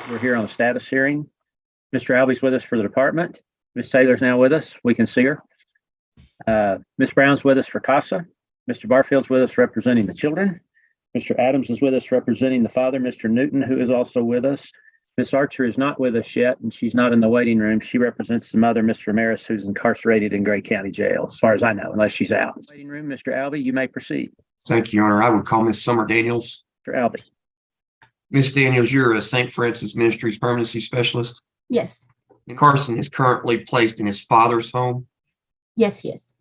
We're here on a status hearing. Mr. Albie's with us for the department. Ms. Taylor's now with us. We can see her. Ms. Brown's with us for CASA. Mr. Barfield's with us representing the children. Mr. Adams is with us representing the father, Mr. Newton, who is also with us. Ms. Archer is not with us yet, and she's not in the waiting room. She represents the mother, Ms. Ramirez, who's incarcerated in Gray County Jail, as far as I know, unless she's out. Waiting room, Mr. Albie, you may proceed. Thank you, Your Honor. I would call Miss Summer Daniels. Mr. Albie. Miss Daniels, you're a St. Francis Ministries permanency specialist. Yes. And Carson is currently placed in his father's home. Yes, he is.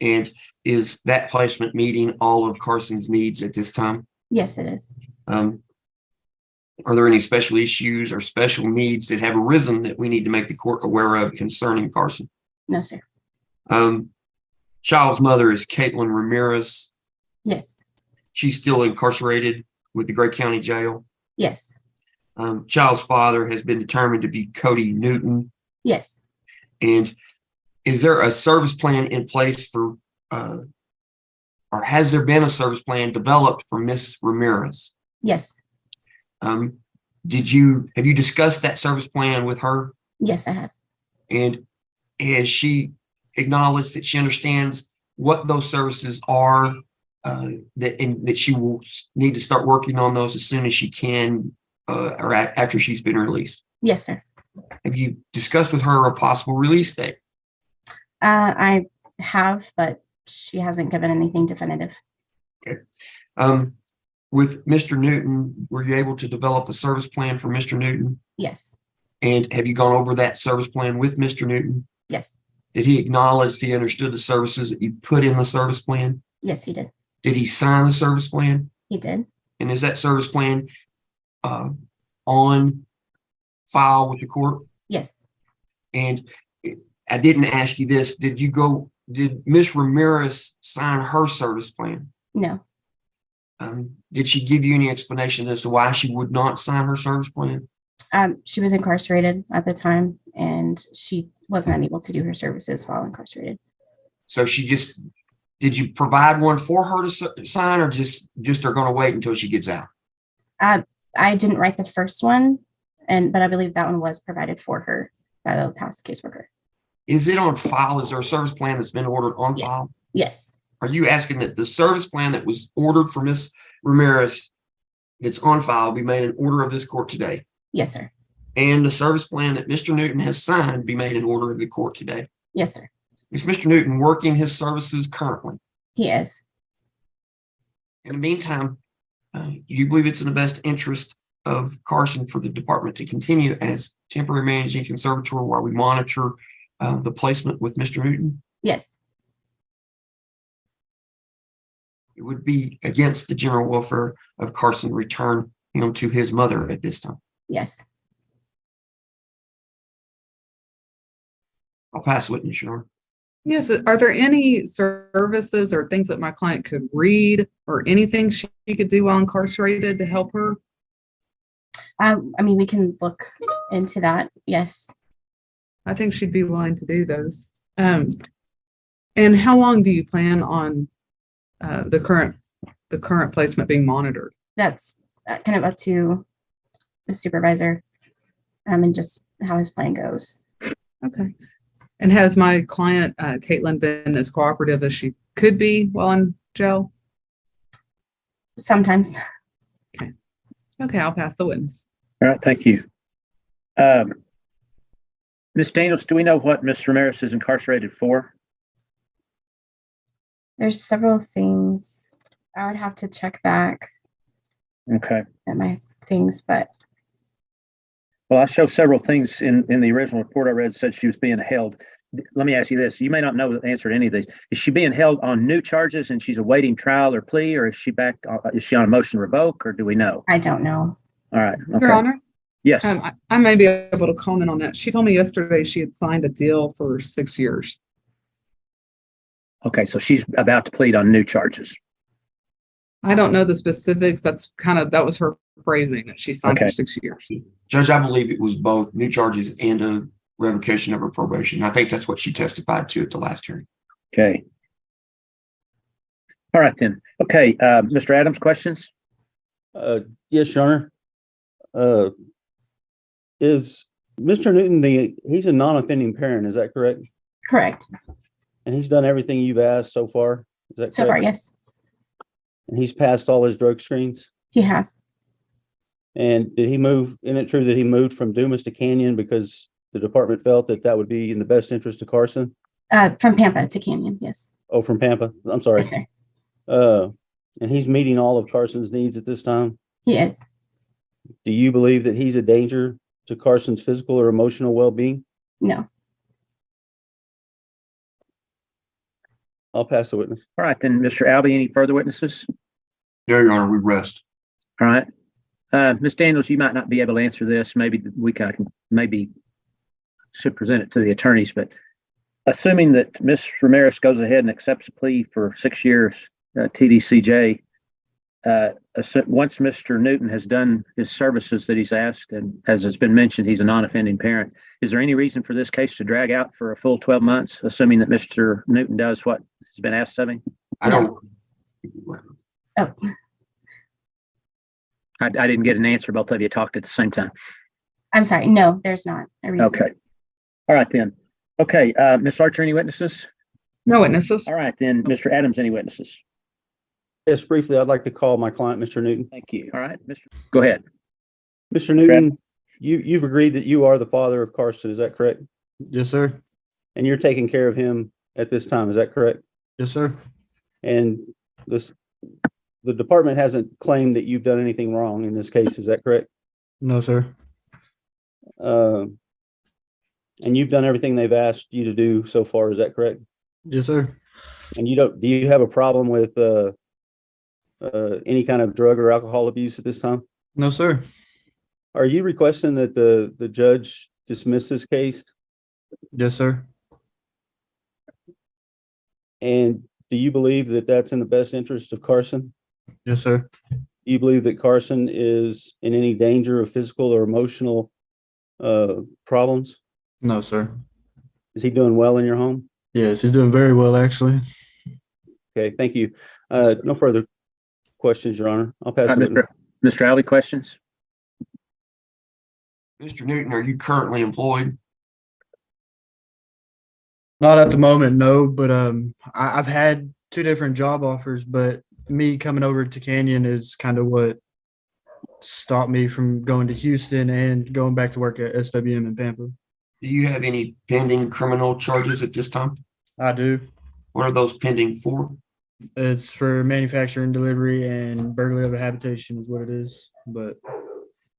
And is that placement meeting all of Carson's needs at this time? Yes, it is. Are there any special issues or special needs that have arisen that we need to make the court aware of concerning Carson? No, sir. Child's mother is Caitlin Ramirez. Yes. She's still incarcerated with the Gray County Jail. Yes. Child's father has been determined to be Cody Newton. Yes. And is there a service plan in place for, or has there been a service plan developed for Miss Ramirez? Yes. Have you discussed that service plan with her? Yes, I have. And has she acknowledged that she understands what those services are, that she will need to start working on those as soon as she can, or after she's been released? Yes, sir. Have you discussed with her a possible release date? I have, but she hasn't given anything definitive. Okay. With Mr. Newton, were you able to develop a service plan for Mr. Newton? Yes. And have you gone over that service plan with Mr. Newton? Yes. Did he acknowledge he understood the services that you put in the service plan? Yes, he did. Did he sign the service plan? He did. And is that service plan on file with the court? Yes. And I didn't ask you this. Did Miss Ramirez sign her service plan? No. Did she give you any explanation as to why she would not sign her service plan? She was incarcerated at the time, and she wasn't able to do her services while incarcerated. So did you provide one for her to sign, or just are going to wait until she gets out? I didn't write the first one, but I believe that one was provided for her by the past caseworker. Is it on file? Is there a service plan that's been ordered on file? Yes. Are you asking that the service plan that was ordered for Miss Ramirez that's on file be made an order of this court today? Yes, sir. And the service plan that Mr. Newton has signed be made an order of the court today? Yes, sir. Is Mr. Newton working his services currently? He is. In the meantime, do you believe it's in the best interest of Carson for the department to continue as temporary managing conservator while we monitor the placement with Mr. Newton? Yes. It would be against the general welfare of Carson to return him to his mother at this time. Yes. I'll pass witness, Your Honor. Yes. Are there any services or things that my client could read or anything she could do while incarcerated to help her? I mean, we can look into that. Yes. I think she'd be willing to do those. And how long do you plan on the current placement being monitored? That's kind of up to the supervisor, and just how his plan goes. Okay. And has my client, Caitlin, been as cooperative as she could be while in jail? Sometimes. Okay, I'll pass the witness. All right, thank you. Ms. Daniels, do we know what Ms. Ramirez is incarcerated for? There's several things. I would have to check back Okay. at my things, but Well, I show several things in the original report I read said she was being held. Let me ask you this. You may not know the answer to any of these. Is she being held on new charges and she's awaiting trial or plea, or is she on a motion to revoke, or do we know? I don't know. All right. Okay. Your Honor? Yes. I may be able to comment on that. She told me yesterday she had signed a deal for 6 years. Okay. So she's about to plead on new charges. I don't know the specifics. That was her phrasing, that she signed for 6 years. Judge, I believe it was both new charges and a revocation of her probation. I think that's what she testified to at the last hearing. Okay. All right then. Okay. Mr. Adams, questions? Yes, Your Honor. Is Mr. Newton he's a non-offending parent, is that correct? Correct. And he's done everything you've asked so far? Is that So far, correct? yes, And he's passed all his drug screens? he has. And did he move, isn't it true that he moved from Dumas to Canyon because the department felt that that would be in the best interest of Carson? From Pampa to Canyon, yes. Oh, from Pampa? I'm sorry. Yes, sir. And he's meeting all of Carson's needs at this time? He is. Do you believe that he's a danger to Carson's physical or emotional well-being? No. I'll pass the witness. All right, then, Mr. Albee, any further witnesses? No, Your Honor, we rest. All right. Ms. Daniels, you might not be able to answer this. Maybe maybe should present it to the attorneys, but assuming that Ms. Ramirez goes ahead and accepts a plea for 6 years TDCJ, once Mr. Newton has done his services that he's asked, and as has been mentioned, he's a non-offending parent, is there any reason for this case to drag out for a full 12 months, assuming that Mr. Newton does what has been asked of him? I don't. Oh, I didn't get an answer. Both of you talked at the same time. I'm sorry. No, there's not a reason. Okay. All right, then. Okay, Ms. Archer, any witnesses? No witnesses. All right, then, Mr. Adams, any witnesses? Yes, briefly, I'd like to call my client, Mr. Newton. Thank you. All right, go ahead. Mr. Newton, you've agreed that you are the father of Carson, is that correct? Yes, sir. And you're taking care of him at this time, is that correct? Yes, sir. And the department hasn't claimed that you've done anything wrong in this case, is that correct? No, sir. And you've done everything they've asked you to do so far, is that correct? Yes, sir. And do you have a problem with any kind of drug or alcohol abuse at this time? No, sir. Are you requesting that the judge dismiss this case? Yes, sir. And do you believe that that's in the best interest of Carson? Yes, sir. Do you believe that Carson is in any danger of physical or emotional problems? No, sir. Is he doing well in your home? Yes, he's doing very well, actually. Okay, thank you. No further questions, Your Honor. I'll pass All it. right, Mr. Albee, questions? Mr. Newton, are you currently employed? Not at the moment, no, but I've had 2 different job offers, but me coming over to Canyon is kind of what stopped me from going to Houston and going back to work at SWM in Pampa. Do you have any pending criminal charges at this time? I do. What are those pending for? It's for manufacturing, delivery, and burglary of a habitation is what it is. But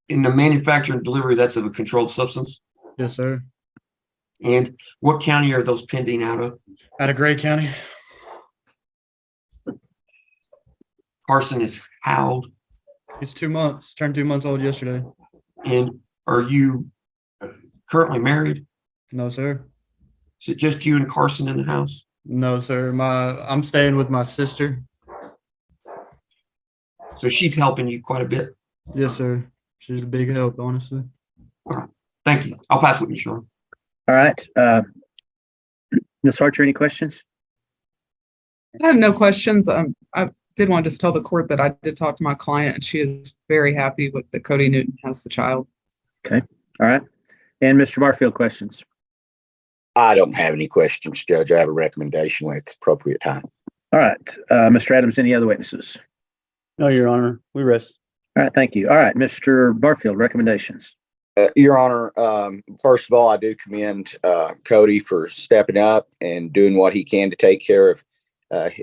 In the manufacture and delivery, that's of a controlled substance. yes, sir. And what county are those pending out of? Out of Gray County. Carson is how old? He's 2 months. Turned 2 months old yesterday. And are you currently married? No, sir. Is it just you and Carson in the house? No, sir. I'm staying with my sister. So she's helping you quite a bit. Yes, sir. She's a big help, honestly. Thank you. I'll pass with you, Sean. All right. Ms. Archer, any questions? I have no questions. I did want to just tell the court that I did talk to my client and she is very happy with that Cody Newton has the child. Okay. All right. And Mr. Barfield, questions? I don't have any questions, Judge. I have a recommendation when it's appropriate time. All right. Mr. Adams, any other witnesses? No, Your Honor, we rest. All right. Thank you. All right. Mr. Barfield, recommendations. Your Honor, first of all, I do commend Cody for stepping up and doing what he can to take care of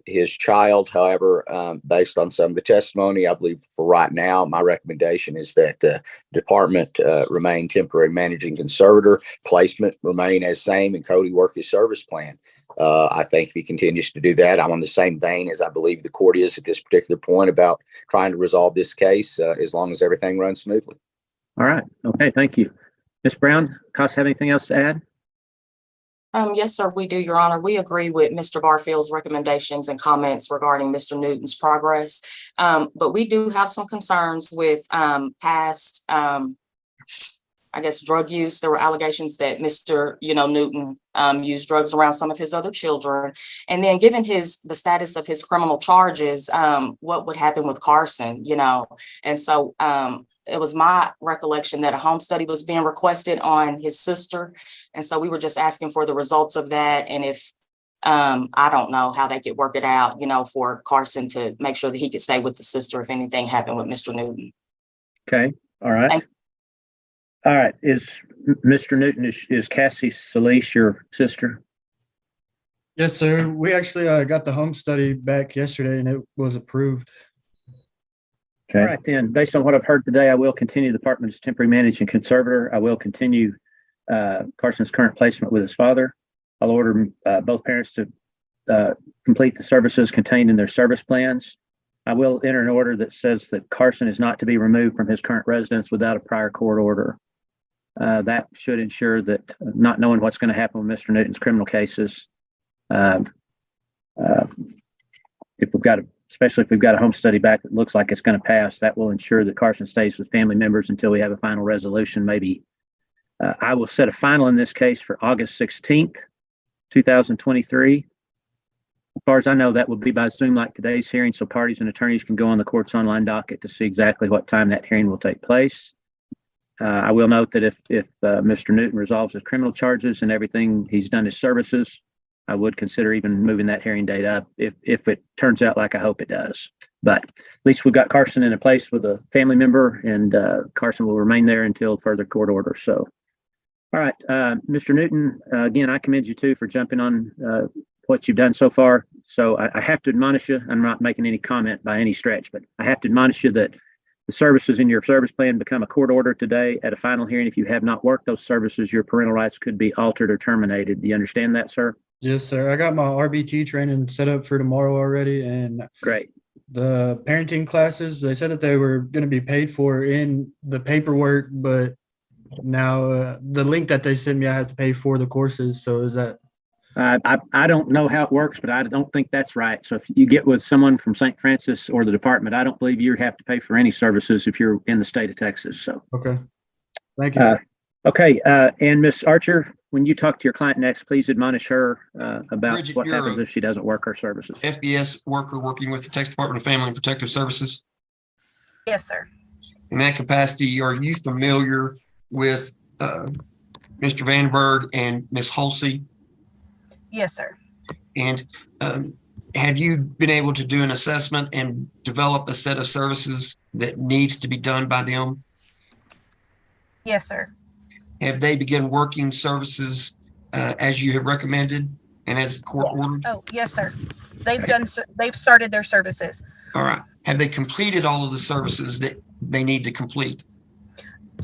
his child. However, based on some of the testimony, I believe for right now, my recommendation is that the department remain temporary managing conservator, placement remain as same, and Cody work his service plan. I think if he continues to do that, I'm on the same vein as I believe the court is at this particular point about trying to resolve this case as long as everything runs smoothly. All right. Okay. Thank you. Ms. Brown, Cost have anything else to add? Yes, sir, we do, Your Honor. We agree with Mr. Barfield's recommendations and comments regarding Mr. Newton's progress. But we do have some concerns with past, I guess, drug use. There were allegations that Mr. Newton used drugs around some of his other children. And then given the status of his criminal charges, what would happen with Carson, And so it was my recollection that a home study was being requested on his sister. And so we were just asking for the results of that. And if, I don't know how they could work it out, for Carson to make sure that he could stay with the sister if anything happened with Mr. Newton. Okay, all right. Thank- All right, is Mr. Newton, is Cassie Solis your sister? Yes, sir. We actually got the home study back yesterday and it was approved. All right, then, based on what I've heard today, I will continue the department as temporary managing conservator. I will continue Carson's current placement with his father. I'll order both parents to complete the services contained in their service plans. I will enter an order that says that Carson is not to be removed from his current residence without a prior court order. That should ensure that, not knowing what's going to happen with Mr. Newton's criminal cases, especially if we've got a home study back that looks like it's going to pass, that will ensure that Carson stays with family members until we have a final resolution. Maybe I will set a final in this case for August 16th, 2023. As far as I know, that will be by Zoom like today's hearing, so parties and attorneys can go on the court's online docket to see exactly what time that hearing will take place. I will note that if Mr. Newton resolves his criminal charges and everything, he's done his services, I would consider even moving that hearing date up if it turns out like I hope it does. But at least we've got Carson in a place with a family member, and Carson will remain there until further court order. So, all right, Mr. Newton, again, I commend you too for jumping on what you've done so far. So I have to admonish you, I'm not making any comment by any stretch, but I have to admonish you that the services in your service plan become a court order today at a final hearing. If you have not worked those services, your parental rights could be altered or terminated. Do you understand that, sir? Yes, sir. I got my RBT training set up for tomorrow already, and Great. the parenting classes, they said that they were going to be paid for in the paperwork, but now the link that they sent me, I have to pay for the courses. So is that? I don't know how it works, but I don't think that's right. So if you get with someone from St. Francis or the department, I don't believe you have to pay for any services if you're in the state of Texas. So, Okay. Thank you. okay. And Ms. Archer, when you talk to your client next, please admonish her about Bridget, what you're happens if she doesn't work her services. FBS worker working with the Texas Department of Family and Protective Services. Yes, sir. In that capacity, are you familiar with Mr. Vandenberg and Ms. Halsey? Yes, sir. And have you been able to do an assessment and develop a set of services that needs to be done by them? Yes, sir. Have they begun working services as you have recommended and as the court ordered? Oh, yes, sir. They've started their services. All right. Have they completed all of the services that they need to complete?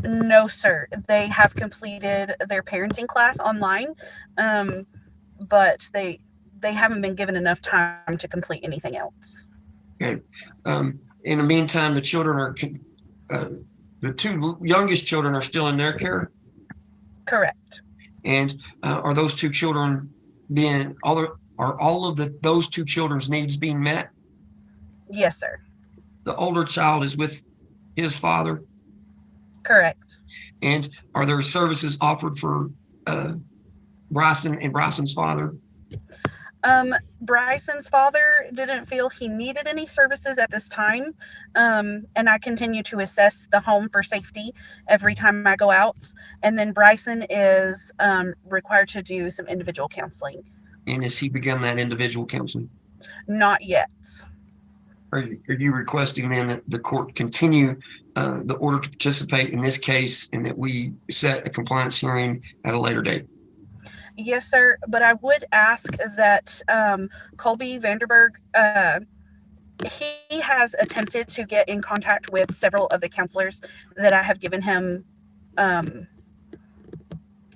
No, sir. They have completed their parenting class online, but they haven't been given enough time to complete anything else. Okay. In the meantime, the children are the two youngest children are still in their care. Correct. And are those two children are all of those two children's needs being met? Yes, sir. The older child is with his father. Correct. And are there services offered for Bryson and Bryson's father? Bryson's father didn't feel he needed any services at this time. And I continue to assess the home for safety every time I go out. And then Bryson is required to do some individual counseling. And has he begun that individual counseling? Not yet. Are you requesting then that the court continue the order to participate in this case and that we set a compliance hearing at a later date? Yes, sir. But I would ask that Colby Vanderberg, he has attempted to get in contact with several of the counselors that I have given him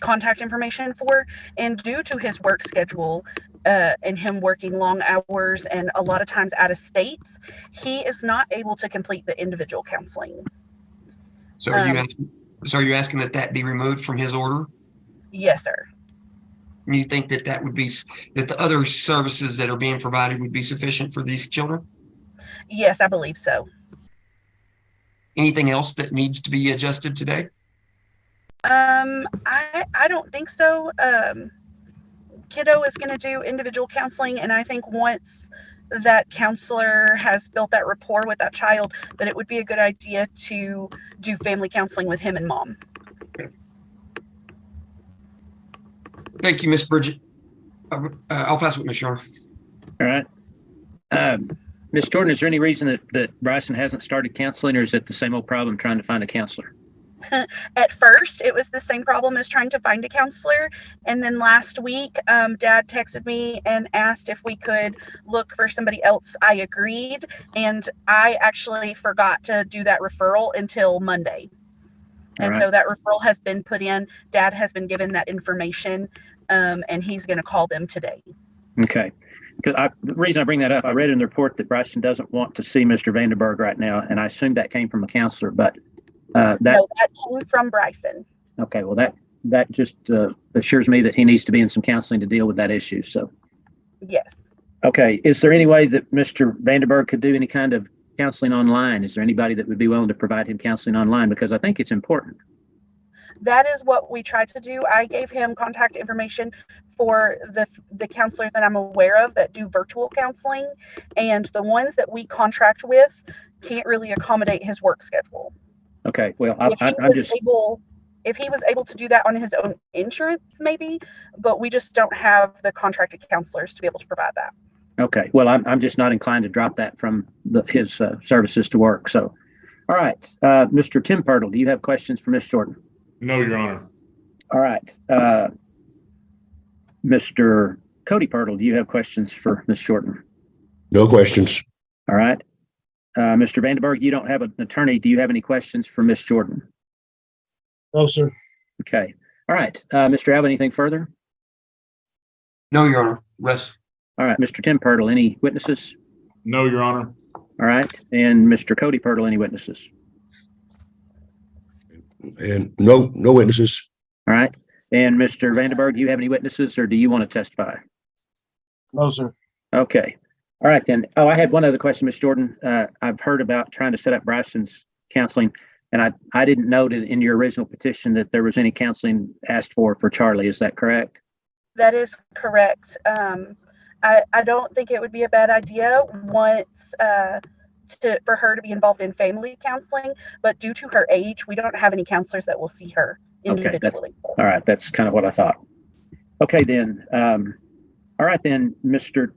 contact information for. And due to his work schedule and him working long hours and a lot of times out of states, he is not able to complete the individual counseling. So are you asking that that be removed from his order? Yes, sir. And you think that that the other services that are being provided would be sufficient for these children? Yes, I believe so. Anything else that needs to be adjusted today? I don't think so. Kiddo is going to do individual counseling, and I think once that counselor has built that rapport with that child, that it would be a good idea to do family counseling with him and mom. Thank you, Miss Bridget. I'll pass it with Ms. Yarn. All right. Ms. Jordan, is there any reason that Bryson hasn't started counseling, or is it the same old problem trying to find a counselor? At first, it was the same problem as trying to find a counselor. And then last week, Dad texted me and asked if we could look for somebody else. I agreed. And I actually forgot to do that referral until Monday. All And right. so that referral has been put in. Dad has been given that information, and he's going to call them today. Okay. Because the reason I bring that up, I read in the report that Bryson doesn't want to see Mr. Vandenberg right now, and I assumed that came from a counselor, but No, that came from Bryson. okay, well, that just assures me that he needs to be in some counseling to deal with that issue. So, Yes. okay, is there any way that Mr. Vandenberg could do any kind of counseling online? Is there anybody that would be willing to provide him counseling online? Because I think it's important. That is what we tried to do. I gave him contact information for the counselors that I'm aware of that do virtual counseling, and the ones that we contract with can't really accommodate his work schedule. Okay, well, If he was able to do that on his own insurance, maybe, but we just don't have the contracted counselors to be able to provide that. okay, well, I'm just not inclined to drop that from his services to work. So, all right, Mr. Tim Pirtle, do you have questions for Ms. Jordan? No, Your Honor. All right, Mr. Cody Pirtle, do you have questions for Ms. Jordan? No questions. All right, Mr. Vandenberg, you don't have an attorney. Do you have any questions for Ms. Jordan? No, sir. Okay, all right, Mr. Alvin, anything further? No, Your Honor. Rest. All right, Mr. Tim Pirtle, any witnesses? No, Your Honor. All right, and Mr. Cody Pirtle, any witnesses? And no witnesses. All right, and Mr. Vandenberg, do you have any witnesses, or do you want to testify? No, sir. Okay, all right then. Oh, I had one other question, Ms. Jordan. I've heard about trying to set up Bryson's counseling, and I didn't note in your original petition that there was any counseling asked for Charlie. Is that correct? That is correct. I don't think it would be a bad idea for her to be involved in family counseling, but due to her age, we don't have any counselors that will see her individually. All right, that's kind of what I thought. Okay, then. All right, then, Mr.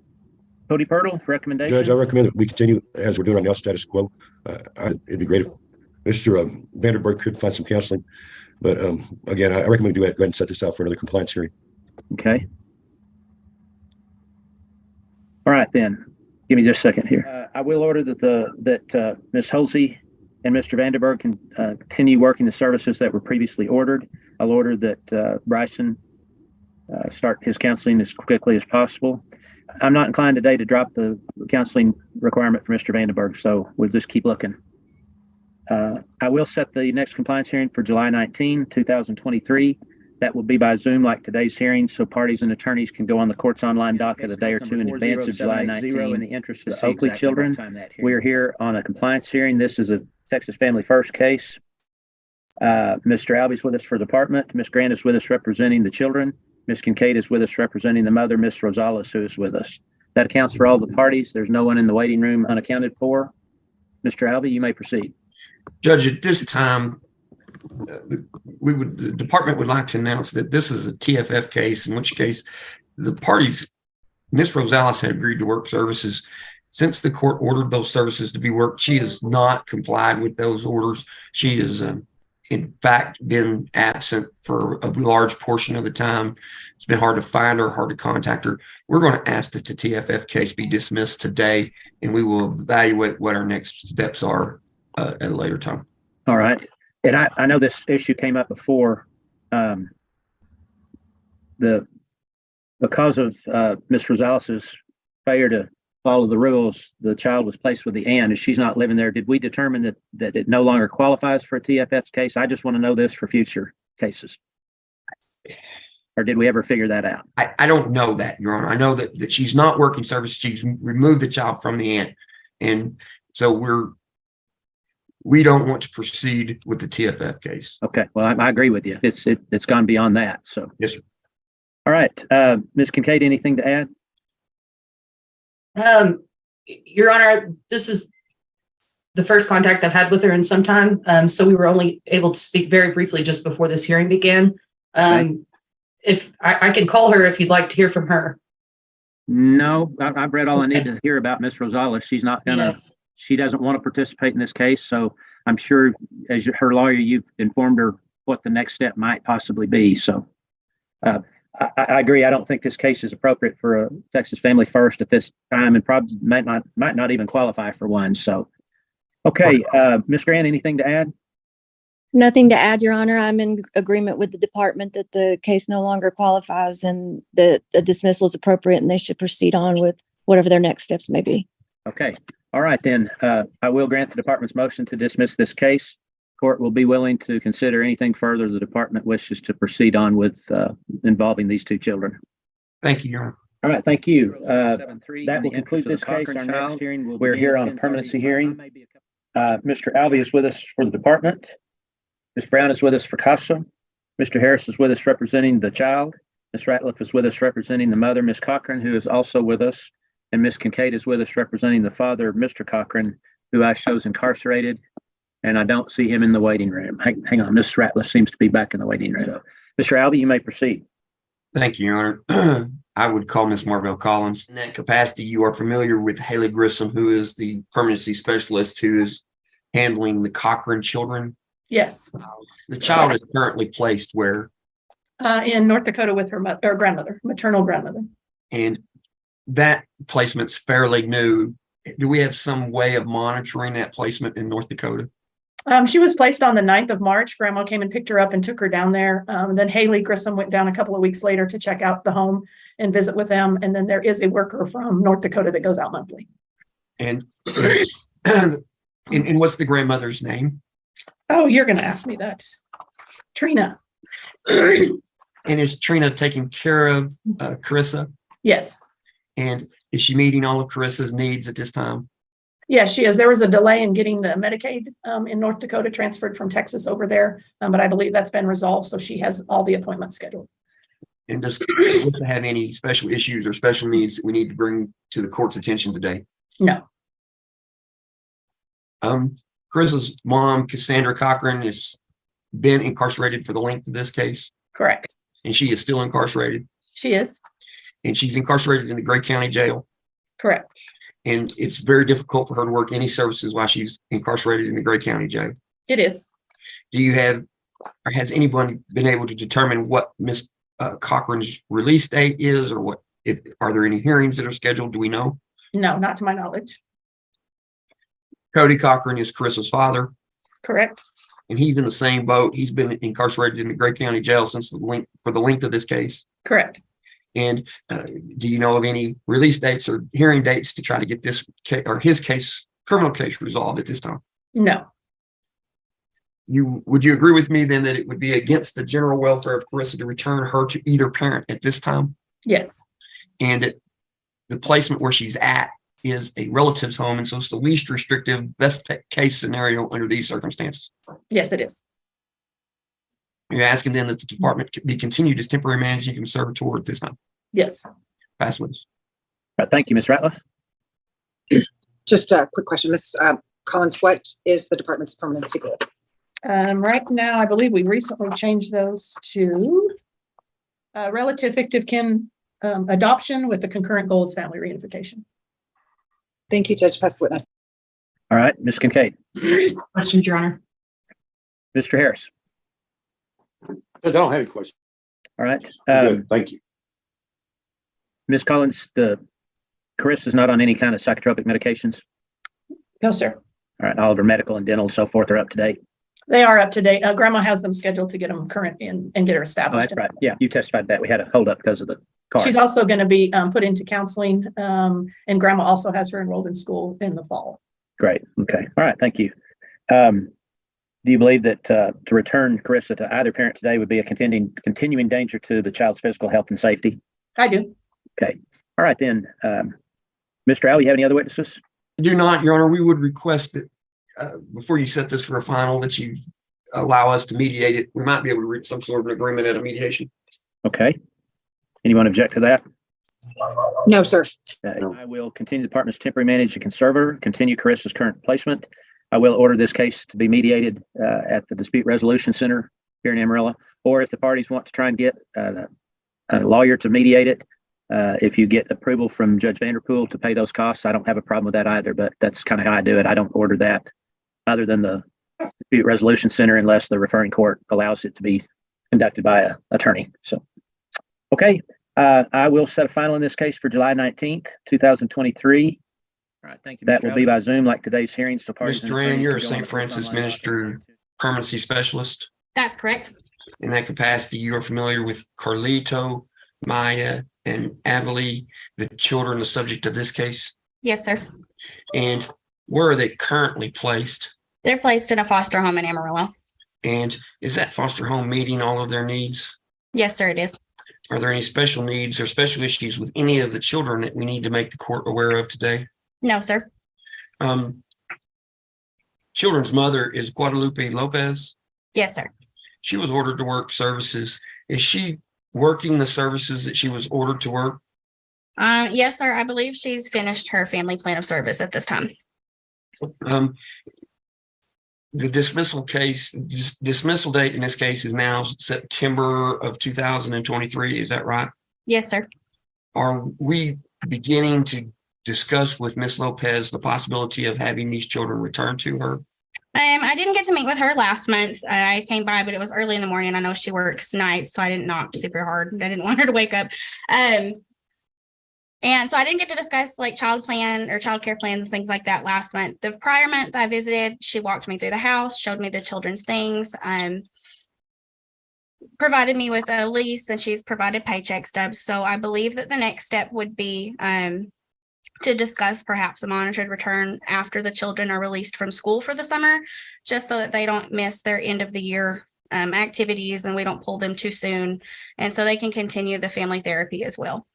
Cody Pirtle, recommendation? Judge, I recommend that we continue as we're doing right now, status quo. It'd be great if Mr. Vandenberg could find some counseling. But again, I recommend we go ahead and set this out for another compliance hearing. Okay. All right, then. Give me just a second here. I will order that Ms. Holsey and Mr. Vandenberg can continue working the services that were previously ordered. I'll order that Bryson start his counseling as quickly as possible. I'm not inclined today to drop the counseling requirement for Mr. Vandenberg, so we'll just keep looking. I will set the next compliance hearing for July 19, 2023. That will be by Zoom like today's hearing, so parties and attorneys can go on the court's online docket a day or two in advance of July 19. In the interest of the Oakley children, we're here on a compliance hearing. This is a Texas Family First case. Mr. Albie's with us for the department. Ms. Grant is with us representing the children. Ms. Kincaid is with us representing the mother, Ms. Rosales, who is with us. That accounts for all the parties. There's no one in the waiting room unaccounted for. Mr. Albie, you may proceed. Judge, at this time, the department would like to announce that this is a TFF case, in which case the parties, Ms. Rosales had agreed to work services. Since the court ordered those services to be worked, she has not complied with those orders. She has, in fact, been absent for a large portion of the time. It's been hard to find her, hard to contact her. We're going to ask that the TFF case be dismissed today, and we will evaluate what our next steps are at a later time. All right. And I know this issue came up before. Because of Ms. Rosales' failure to follow the rules, the child was placed with the aunt, and she's not living there. Did we determine that it no longer qualifies for a TFF's case? I just want to know this for future cases. Or did we ever figure that out? I don't know that, Your Honor. I know that she's not working service. She's removed the child from the aunt. And so we don't want to proceed with the TFF case. Okay. Well, I agree with you. It's gone beyond that. So. Yes, sir. All right. Ms. Kincaid, anything to add? Your Honor, this is the first contact I've had with her in some time. So we were only able to speak very briefly just before this hearing began. If I can call her if you'd like to hear from her. No, I've read all I need to hear about Miss Rosales. She's not gonna, Yes. she doesn't want to participate in this case. So I'm sure as her lawyer, you've informed her what the next step might possibly be. So I agree. I don't think this case is appropriate for a Texas Family First at this time, and probably might not even qualify for one. So, okay, Ms. Grant, anything to add? Nothing to add, Your Honor. I'm in agreement with the department that the case no longer qualifies and that a dismissal is appropriate and they should proceed on with whatever their next steps may be. Okay. All right, then. I will grant the department's motion to dismiss this case. Court will be willing to consider anything further the department wishes to proceed on with involving these two children. Thank you, Your Honor. All right, thank you. That will conclude this case. Our next hearing, we're here on a permanency hearing. Mr. Albee is with us for the department. Ms. Brown is with us for CASA. Mr. Harris is with us representing the child. Ms. Ratliff is with us representing the mother, Ms. Cochran, who is also with us. And Ms. Kincaid is with us representing the father of Mr. Cochran, who I show is incarcerated. And I don't see him in the waiting room. Hang on, Ms. Ratliff seems to be back in the waiting room. So, Mr. Albee, you may proceed. Thank you, Your Honor. I would call Ms. Marvell Collins. In that capacity, you are familiar with Haley Grissom, who is the permanency specialist who is handling the Cochran children. Yes. The child is currently placed where? In North Dakota with her mother or grandmother, maternal grandmother. And that placement's fairly new. Do we have some way of monitoring that placement in North Dakota? She was placed on the 9th of March. Grandma came and picked her up and took her down there. Then Haley Grissom went down a couple of weeks later to check out the home and visit with them. And then there is a worker from North Dakota that goes out monthly. And and what's the grandmother's name? Oh, you're going to ask me that. Trina. And is Trina taking care of Carissa? Yes. And is she meeting all of Carissa's needs at this time? Yeah, she is. There was a delay in getting the Medicaid in North Dakota transferred from Texas over there. But I believe that's been resolved. So she has all the appointments scheduled. And does Carissa have any special issues or special needs that we need to bring to the court's attention today? No. Carissa's mom, Cassandra Cochran, has been incarcerated for the length of this case. Correct. And she is still incarcerated. She is. And she's incarcerated in the Gray County Jail. Correct. And it's very difficult for her to work any services while she's incarcerated in the Gray County Jail. It is. Do you have, or has anyone been able to determine what Miss Cochran's release date is, or what, if are there any hearings that are scheduled? Do we know? No, not to my knowledge. Cody Cochran is Carissa's father. Correct. And he's in the same boat. He's been incarcerated in the Gray County Jail since for the length of this case. Correct. And do you know of any release dates or hearing dates to try to get this case or his case, criminal case, resolved at this time? No. Would you agree with me then that it would be against the general welfare of Carissa to return her to either parent at this time? Yes. And the placement where she's at is a relative's home, and so it's the least restrictive, best case scenario under these circumstances. Yes, it is. You're asking then that the department be continued as temporary managing conservator at this time. Yes. Pass witness. All right, thank you, Ms. Ratliff. Just a quick question, Ms. Collins, what is the department's permanency goal? Right now, I believe we recently changed those to relative fictive kin adoption with the concurrent goal is family reunification. Thank you, Judge. Pass the witness. All right, Ms. Kincaid. Questions, Your Honor. Mr. Harris. I don't have any questions. All right. Good, thank you. Ms. Collins, Carissa's not on any kind of psychotropic medications? No, sir. All right, all of her medical and dental and so forth are up to date? They are up to date. Grandma has them scheduled to get them current and get her established. Oh, that's right. Yeah, you testified that. We had a hold up because of the car. She's also going to be put into counseling, and Grandma also has her enrolled in school in the fall. Great. Okay. All right. Thank you. Do you believe that to return Carissa to either parent today would be a continuing danger to the child's physical health and safety? I do. Okay. All right then. Mr. Al, you have any other witnesses? I do not, Your Honor. We would request that before you set this for a final, that you allow us to mediate it. We might be able to reach some sort of an agreement at a mediation. Okay. Anyone object to that? No, sir. I will continue the department's temporary manager conservator, continue Carissa's current placement. I will order this case to be mediated at the Dispute Resolution Center here in Amarillo, or if the parties want to try and get a lawyer to mediate it, if you get approval from Judge Vanderpool to pay those costs, I don't have a problem with that either, but that's kind of how I do it. I don't order that other than the Dispute Resolution Center unless the referring court allows it to be conducted by an attorney. So, okay, I will set a final in this case for July 19th, 2023. All right, thank you. That will be by Zoom like today's hearing. So parties. Mr. Duran, you're a St. Francis Minister Permanency Specialist. That's correct. In that capacity, you're familiar with Carlito, Maya, and Avali, the children, the subject of this case? Yes, sir. And where are they currently placed? They're placed in a foster home in Amarillo. And is that foster home meeting all of their needs? Yes, sir, it is. Are there any special needs or special issues with any of the children that we need to make the court aware of today? No, sir. Children's mother is Guadalupe Lopez. Yes, sir. She was ordered to work services. Is she working the services that she was ordered to work? Yes, sir. I believe she's finished her family plan of service at this time. The dismissal date in this case is now September of 2023. Is that right? Yes, sir. Are we beginning to discuss with Miss Lopez the possibility of having these children returned to her? I didn't get to meet with her last month. I came by, but it was early in the morning. I know she works nights, so I didn't knock super hard. I didn't want her to wake up. And so I didn't get to discuss like child plan or child care plans, things like that last month. The prior month I visited, she walked me through the house, showed me the children's things, provided me with a lease, and she's provided paycheck stubs. So I believe that the next step would be to discuss perhaps a monitored return after the children are released from school for the summer, just so that they don't miss their end of the year activities and we don't pull them too soon. And so they can continue the family therapy as well.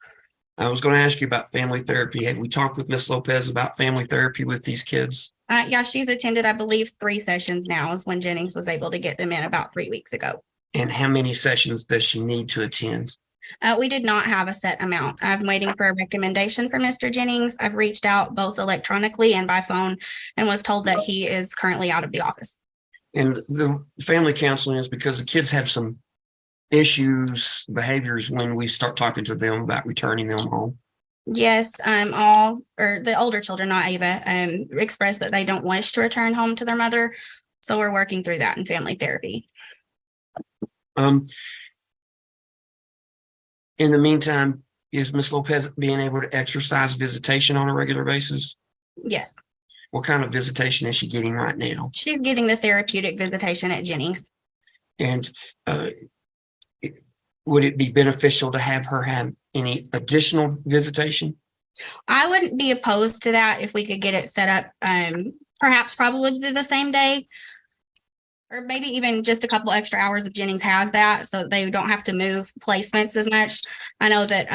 I was going to ask you about family therapy. Have we talked with Miss Lopez about family therapy with these kids? Yeah, she's attended, I believe, 3 sessions now is when Jennings was able to get them in about 3 weeks ago. And how many sessions does she need to attend? We did not have a set amount. I'm waiting for a recommendation from Mr. Jennings. I've reached out both electronically and by phone and was told that he is currently out of the office. And the family counseling is because the kids have some issues, behaviors when we start talking to them about returning them home. Yes, the older children, not Ava, expressed that they don't wish to return home to their mother. So we're working through that in family therapy. In the meantime, is Miss Lopez being able to exercise visitation on a regular basis? Yes. What kind of visitation is she getting right now? She's getting the therapeutic visitation at Jennings. And would it be beneficial to have her have any additional visitation? I wouldn't be opposed to that if we could get it set up, perhaps probably the same day, or maybe even just a couple extra hours if Jennings has that, so they don't have to move placements as much. I know that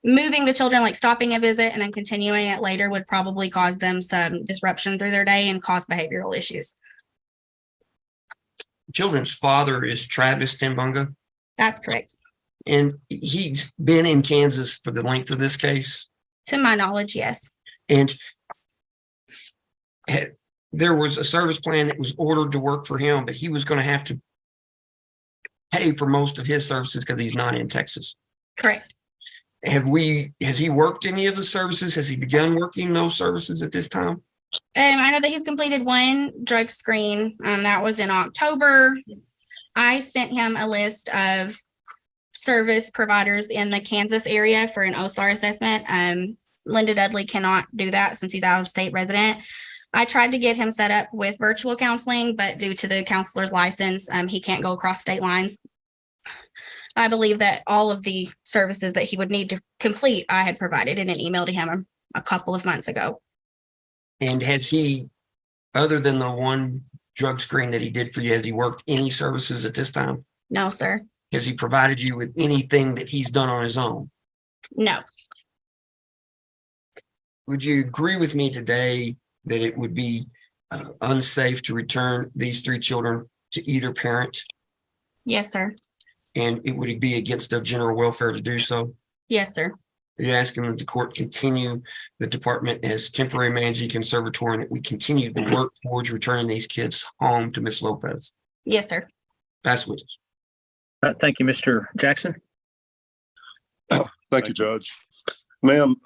moving the children, like stopping a visit and then continuing it later, would probably cause them some disruption through their day and cause behavioral issues. Children's father is Travis Timbunga. That's correct. And he's been in Kansas for the length of this case? To my knowledge, yes. And there was a service plan that was ordered to work for him, but he was going to have to pay for most of his services because he's not in Texas. Correct. Has he worked any of the services? Has he begun working those services at this time? I know that he's completed 1 drug screen. That was in October. I sent him a list of service providers in the Kansas area for an OSAR assessment. Linda Dudley cannot do that since he's out of state resident. I tried to get him set up with virtual counseling, but due to the counselor's license, he can't go across state lines. I believe that all of the services that he would need to complete, I had provided in an email to him a couple of months ago. And has he, other than the 1 drug screen that he did for you, has he worked any services at this time? No, sir. Has he provided you with anything that he's done on his own? No. Would you agree with me today that it would be unsafe to return these 3 children to either parent? Yes, sir. And it would be against their general welfare to do so? Yes, sir. Are you asking that the court continue the department as temporary managing conservator and that we continue to work towards returning these kids home to Miss Lopez? Yes, sir. Pass witness. Thank you, Mr. Jackson. Thank you, Judge. Ma'am,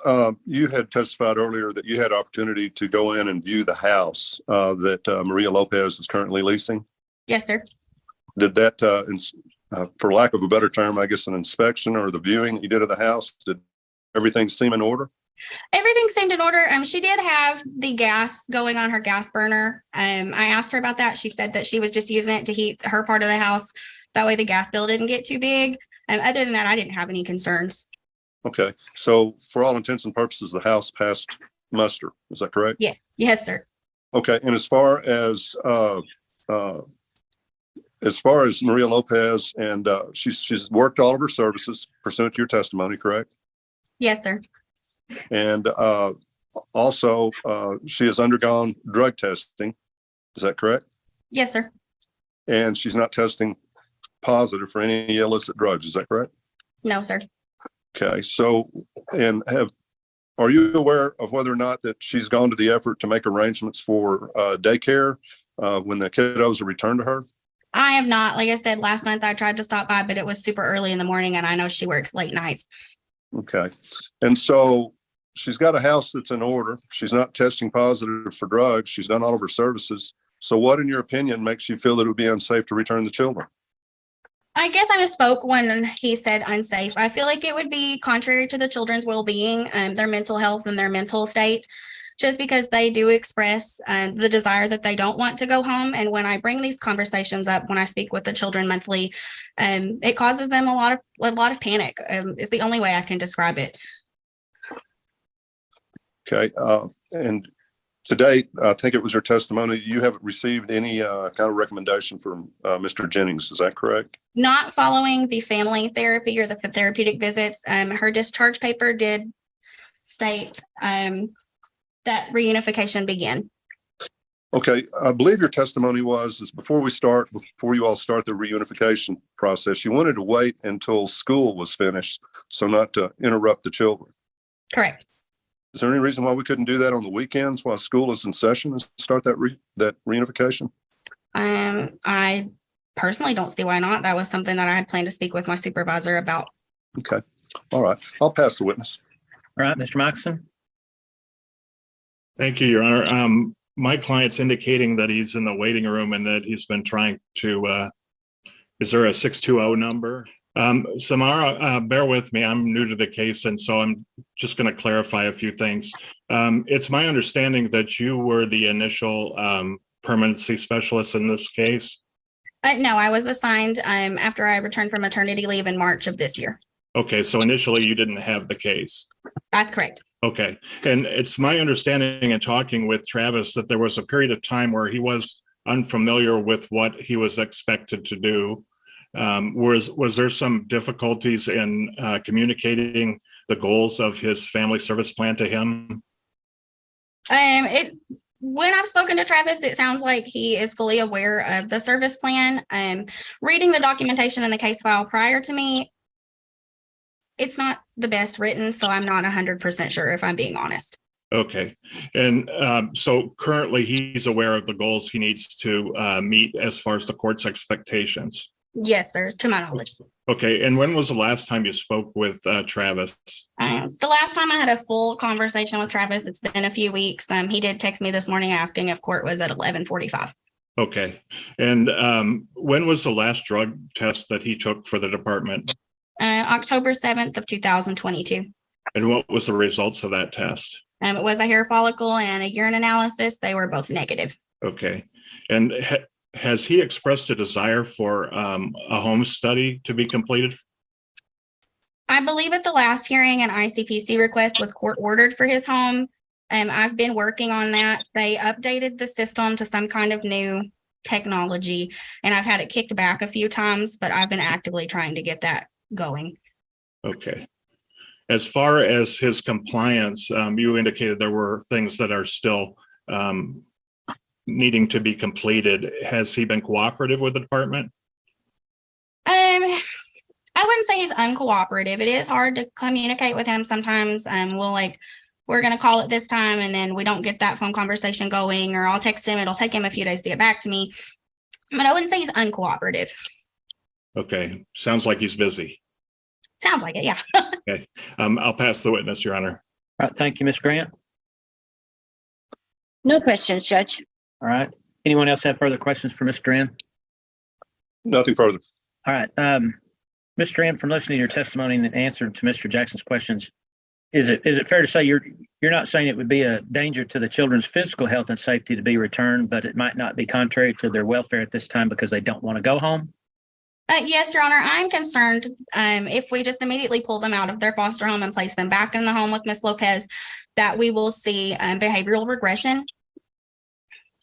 you had testified earlier that you had opportunity to go in and view the house that Maria Lopez is currently leasing. Yes, sir. Did that, for lack of a better term, I guess an inspection or the viewing that you did of the house, did everything seem in order? Everything seemed in order. She did have the gas going on her gas burner. I asked her about that. She said that she was just using it to heat her part of the house. That way the gas bill didn't get too big. Other than that, I didn't have any concerns. Okay, so for all intents and purposes, the house passed muster. Is that correct? Yeah. Yes, sir. Okay, and as far as Maria Lopez and she's worked all of her services pursuant to your testimony, correct? Yes, sir. And also she has undergone drug testing. Is that correct? Yes, sir. And she's not testing positive for any illicit drugs. Is that correct? No, sir. Okay, so are you aware of whether or not that she's gone to the effort to make arrangements for daycare when the kiddos are returned to her? I have not. Like I said, last month I tried to stop by, but it was super early in the morning and I know she works late nights. Okay. And so she's got a house that's in order. She's not testing positive for drugs. She's done all of her services. So what, in your opinion, makes you feel that it would be unsafe to return the children? I guess I misspoke when he said unsafe. I feel like it would be contrary to the children's well-being, their mental health and their mental state, just because they do express the desire that they don't want to go home. And when I bring these conversations up, when I speak with the children monthly, it causes them a lot of panic. It's the only way I can describe it. Okay. And to date, I think it was your testimony, you haven't received any kind of recommendation from Mr. Jennings. Is that correct? Not following the family therapy or the therapeutic visits. Her discharge paper did state that reunification began. Okay. I believe your testimony is before you all start the reunification process, you wanted to wait until school was finished, so not to interrupt the children. Correct. Is there any reason why we couldn't do that on the weekends while school is in session and start that reunification? I personally don't see why not. That was something that I had planned to speak with my supervisor about. Okay. All right. I'll pass the witness. All right, Mr. Moccasin. Thank you, Your Honor. My client's indicating that he's in the waiting room and that he's been trying to, is there a 620 number? Samara, bear with me. I'm new to the case, and so I'm just going to clarify a few things. It's my understanding that you were the initial permanency specialist in this case. No, I was assigned after I returned from maternity leave in March of this year. Okay, so initially you didn't have the case. That's correct. Okay, and it's my understanding in talking with Travis that there was a period of time where he was unfamiliar with what he was expected to do. Was there some difficulties in communicating the goals of his family service plan to him? When I've spoken to Travis, it sounds like he is fully aware of the service plan. Reading the documentation in the case file prior to me, it's not the best written, so I'm not 100% sure if I'm being honest. Okay. And so currently he's aware of the goals he needs to meet as far as the court's expectations. Yes, sir, to my knowledge. Okay. And when was the last time you spoke with Travis? The last time I had a full conversation with Travis, it's been a few weeks. He did text me this morning asking if court was at 11:45. Okay. And when was the last drug test that he took for the department? October 7th of 2022. And what was the results of that test? It was a hair follicle and a urine analysis. They were both negative. Okay. And has he expressed a desire for a home study to be completed? I believe at the last hearing, an ICPC request was court ordered for his home. I've been working on that. They updated the system to some kind of new technology, and I've had it kicked back a few times, but I've been actively trying to get that going. Okay. As far as his compliance, you indicated there were things that are still needing to be completed. Has he been cooperative with the department? I wouldn't say he's uncooperative. It is hard to communicate with him sometimes. We're going to call it this time, and then we don't get that phone conversation going, or I'll text him. It'll take him a few days to get back to me. But I wouldn't say he's uncooperative. Okay, sounds like he's busy. Sounds like it, yeah. Okay, I'll pass the witness, Your Honor. All right, thank you, Ms. Grant. No questions, Judge. All right. Anyone else have further questions for Mr. N? Nothing further. All right. Mr. N, from listening to your testimony and answer to Mr. Jackson's questions, is it fair to say you're not saying it would be a danger to the children's physical health and safety to be returned, but it might not be contrary to their welfare at this time because they don't want to go home? Yes, Your Honor, I'm concerned if we just immediately pull them out of their foster home and place them back in the home with Ms. Lopez, that we will see behavioral regression.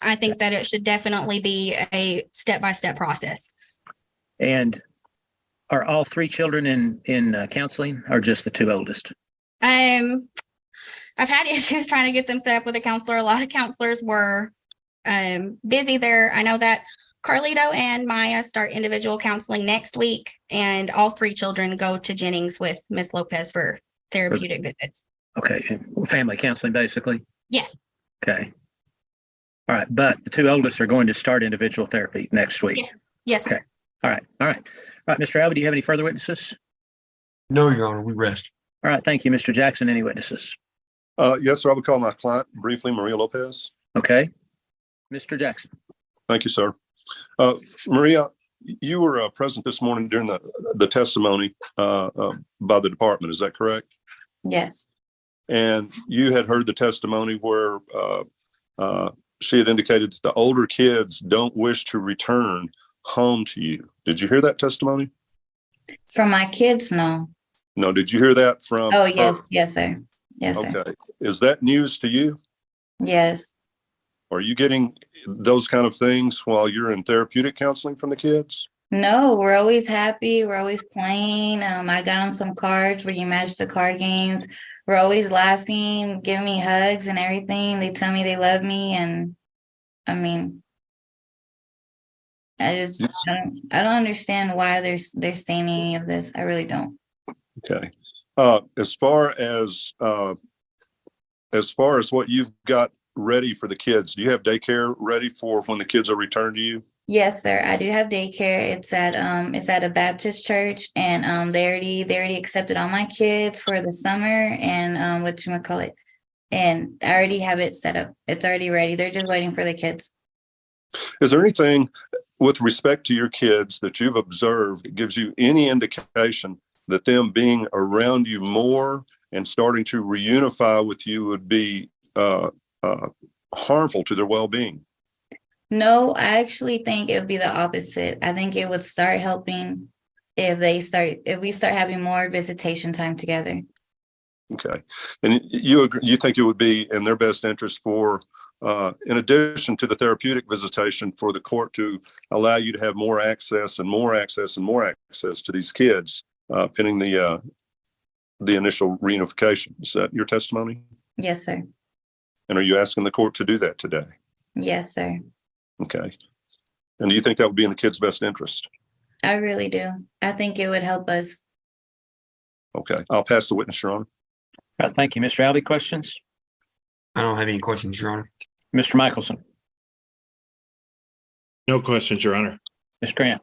I think that it should definitely be a step-by-step process. And are all three children in counseling, or just the two oldest? I've had issues trying to get them set up with a counselor. A lot of counselors were busy there. I know that Carlito and Maya start individual counseling next week, and all three children go to Jennings with Ms. Lopez for therapeutic visits. Okay, family counseling, basically? Yes. Okay. All right, but the two oldest are going to start individual therapy next week? Yeah. Yes. Okay. All right. All right, Mr. Albee, do you have any further witnesses? No, Your Honor, we rest. All right, thank you. Mr. Jackson, any witnesses? Yes, sir. I would call my client briefly, Maria Lopez. Okay. Mr. Jackson. Thank you, sir. Maria, you were present this morning during the testimony by the department. Is that correct? Yes. And you had heard the testimony where she had indicated that the older kids don't wish to return home to you. Did you hear that testimony? From my kids, no. No. Did you hear that from? Oh, yes. her? Yes, sir. Yes, sir. Okay. Is that news to you? Yes. Are you getting those kind of things while you're in therapeutic counseling from the kids? No, we're always happy. We're always playing. I got them some cards where you match the card games. We're always laughing, giving me hugs and everything. They tell me they love me. And I mean, I don't understand why they're saying any of this. I really don't. Okay. As far as what you've got ready for the kids, do you have daycare ready for when the kids are returned to you? Yes, sir. I do have daycare. It's at a Baptist church, and they already accepted all my kids for the summer, and whatchamacallit. And I already have it set up. It's already ready. They're just waiting for the kids. Is there anything with respect to your kids that you've observed that gives you any indication that them being around you more and starting to reunify with you would be harmful to their well-being? No, I actually think it would be the opposite. I think it would start helping if we start having more visitation time together. Okay. And you agree, you think it would be in their best interest for, in addition to the therapeutic visitation, for the court to allow you to have more access and more access and more access to these kids, pending the initial reunification? Is that your testimony? Yes, sir. And are you asking the court to do that today? Yes, sir. Okay. And do you think that would be in the kids' best interest? I really do. I think it would help us. Okay. I'll pass the witness, Your Honor. All right, thank you. Mr. Albee, questions? I don't have any questions, Your Honor. Mr. Michelson? No questions, Your Honor. Ms. Grant?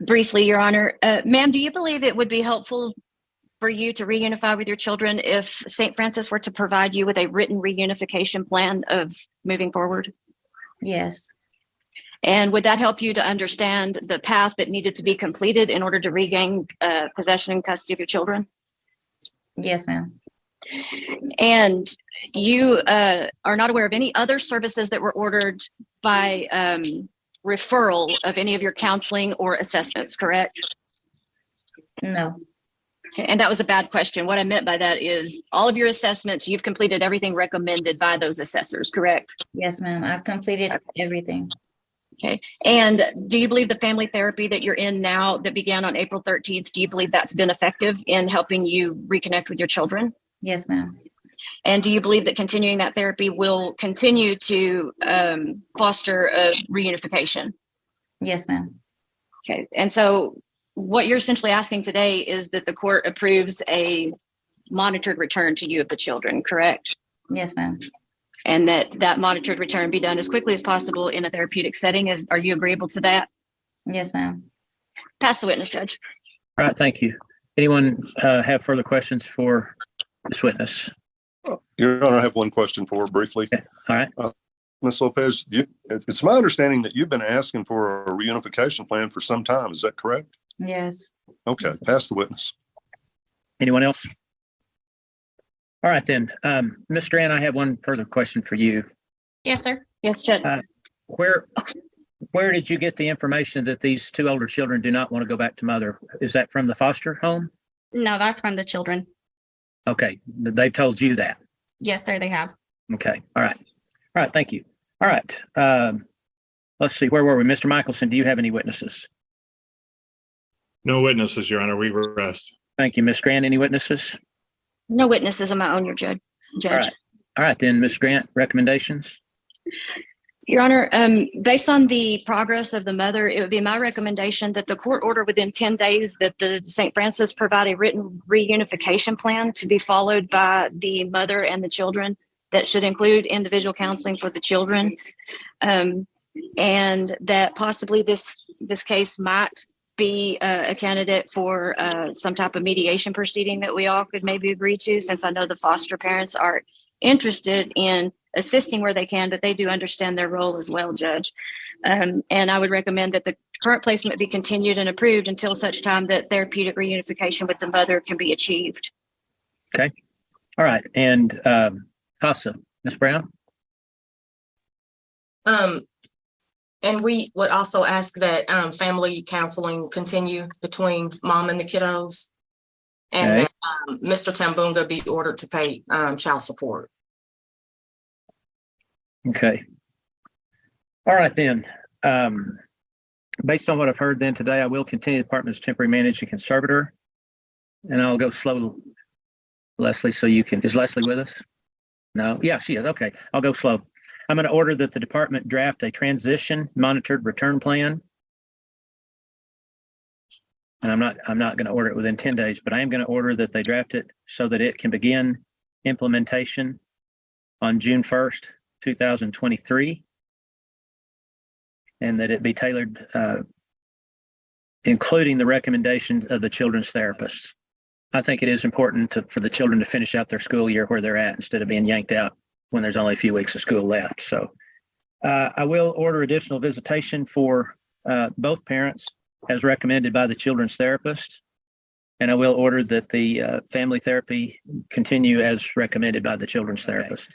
Briefly, Your Honor. Ma'am, do you believe it would be helpful for you to reunify with your children if St. Francis were to provide you with a written reunification plan of moving forward? Yes. And would that help you to understand the path that needed to be completed in order to regain possession and custody of your children? Yes, ma'am. And you are not aware of any other services that were ordered by referral of any of your counseling or assessments, correct? No. Okay, and that was a bad question. What I meant by that is all of your assessments, you've completed everything recommended by those assessors, correct? Yes, ma'am. I've completed everything. Okay. And do you believe the family therapy that you're in now that began on April 13th, do you believe that's been effective in helping you reconnect with your children? Yes, ma'am. And do you believe that continuing that therapy will continue to foster a reunification? Yes, ma'am. Okay. And so what you're essentially asking today is that the court approves a monitored return to you of the children, correct? Yes, ma'am. And that monitored return be done as quickly as possible in a therapeutic setting. Are you agreeable to that? Yes, ma'am. Pass the witness, Judge. All right, thank you. Anyone have further questions for this witness? Your Honor, I have one question for her briefly. Okay. All right. Ms. Lopez, it's my understanding that you've been asking for a reunification plan for some time. Is that correct? Yes. Okay, pass the witness. Anyone else? All right, then. Ms. Strand, I have one further question for you. Yes, sir. Yes, Judge. Where did you get the information that these two older children do not want to go back to mother? Is that from the foster home? No, that's from the children. Okay, they've told you that. Yes, sir, they have. Okay, all right. All right, thank you. All right. Let's see, where were we? Mr. Michelson, do you have any witnesses? No witnesses, Your Honor. We rest. Thank you. Ms. Grant, any witnesses? No witnesses of my own, your judge. All right. All right, then, Ms. Grant, recommendations? Your Honor, based on the progress of the mother, it would be my recommendation that the court order within 10 days that the St. Francis provide a written reunification plan to be followed by the mother and the children that should include individual counseling for the children. And that possibly this case might be a candidate for some type of mediation proceeding that we all could maybe agree to, since I know the foster parents are interested in assisting where they can, but they do understand their role as well, Judge. And I would recommend that the current placement be continued and approved until such time that therapeutic reunification with the mother can be achieved. Okay. All right. And CASA, Ms. Brown? And we would also ask that family counseling continue between mom and the kiddos. And that Mr. Tambunga be ordered to pay child support. Okay. All right, then. Based on what I've heard then today, I will continue the department's temporary managing conservator. And I'll go slow, Leslie, so you can, is Leslie with us? No? Yeah, she is. Okay. I'll go slow. I'm going to order that the department draft a transition monitored return plan. And I'm not going to order it within 10 days, but I am going to order that they draft it so that it can begin implementation on June 1st, 2023. And that it be tailored, including the recommendations of the children's therapists. I think it is important for the children to finish out their school year where they're at instead of being yanked out when there's only a few weeks of school left. So I will order additional visitation for both parents as recommended by the children's therapist. And I will order that the family therapy continue as recommended by the children's therapist.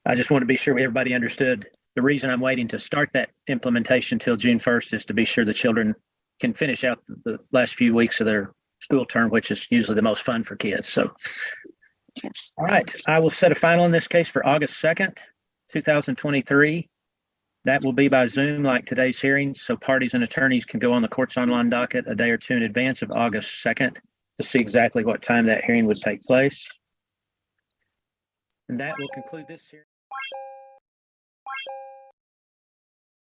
I just want to be sure everybody understood the reason I'm waiting to start that implementation till June 1st is to be sure the children can finish out the last few weeks of their school term, which is usually the most fun for kids. So, yes. All right. I will set a final in this case for August 2nd, 2023. That will be by Zoom like today's hearing. So parties and attorneys can go on the court's online docket a day or two in advance of August 2nd to see exactly what time that hearing would take place. And that will conclude this hearing.